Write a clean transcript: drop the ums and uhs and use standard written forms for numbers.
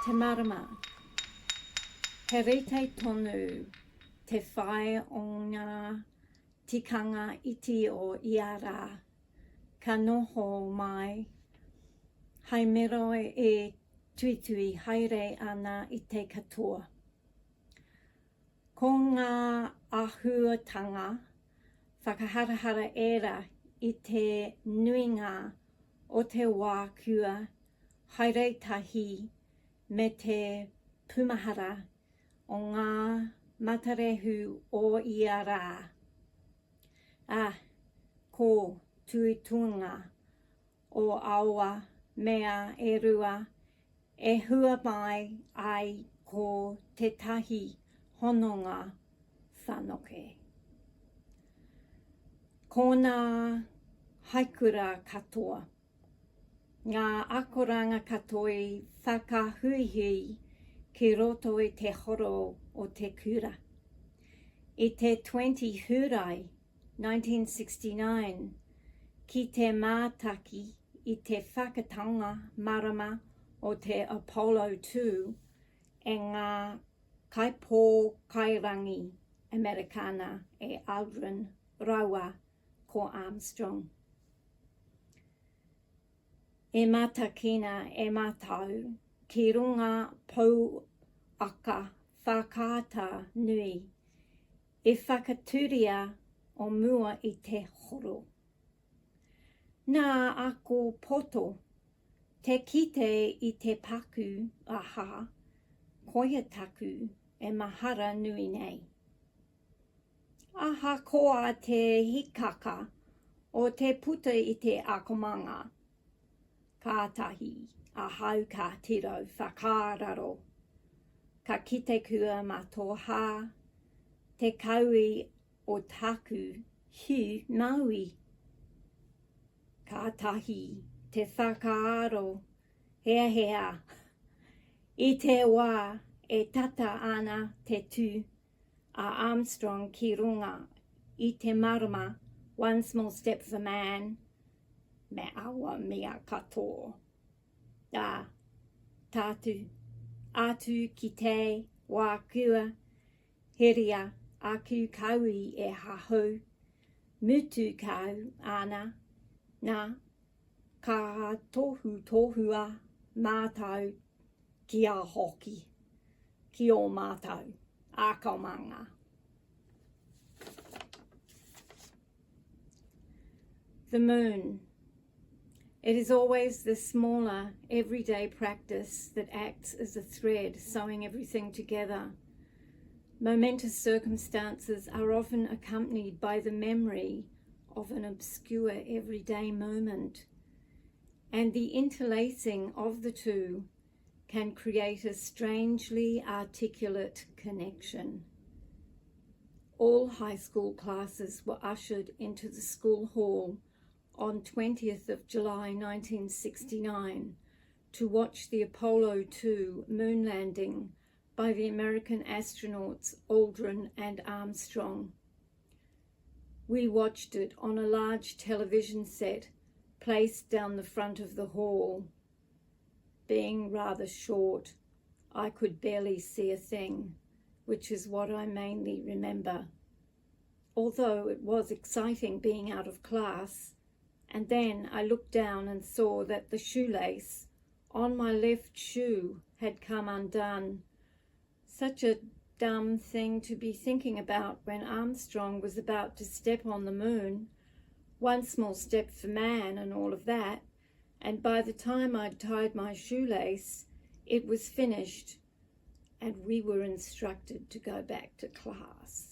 Te marama. He rete tonu te whae o ngā tikanga iti o iara. Ka noho mai. Hei mero e tuitui haere ana i te katoa. Ko ngā ahuatanga whakaharahara era i te nuinga o te wā kua haere tahi me te pumahara o ngā matarehu o ia rā. Ko tuitunga o aua mea e rua e hua mai ai ko te tahi hononga whanoke. Ko ngā haikura katoa. Ngā akoranga katoi whakahuihui ki roto i te horo o te kura. I te 20 Hurai, 1969, ki te mātaki i te whakatanga marama o te Apollo 2 e ngā kaipō kairangi Americana e Aldrin Raua ko Armstrong. E matakina e matau ki runga pou aka whakata nui e whakaturia o mua i te horo. Nā ako poto te kite i te paku aha koia taku e mahara nui nei. Aha koa te hikaka o te puta i te akomanga. Kātahi a hau ka tiro whakāraro. Ka kite kua matoha, te kaui o taku hiu maui. Kātahi te whakaaro hea hea. I te wā e tata ana te tū a Armstrong ki runga i te marama, one small step for man, me awa mea katoa. Tātu, atu ki te wā kua, heria aku kaui e hahau, mutu kau ana, nā ka tohua mātau ki a hoki, ki o mātau, a kaumanga. The moon. It is always the smaller, everyday practice that acts as a thread, sewing everything together. Momentous circumstances are often accompanied by the memory of an obscure everyday moment, and the interlacing of the two can create a strangely articulate connection. All high school classes were ushered into the school hall on 20th of July 1969 to watch the Apollo 2 moon landing by the American astronauts Aldrin and Armstrong. We watched it on a large television set placed down the front of the hall. Being rather short, I could barely see a thing, which is what I mainly remember. Although it was exciting being out of class, and then I looked down and saw that the shoelace on my left shoe had come undone. Such a dumb thing to be thinking about when Armstrong was about to step on the moon. One small step for man and all of that. And by the time I'd tied my shoelace, it was finished, and we were instructed to go back to class.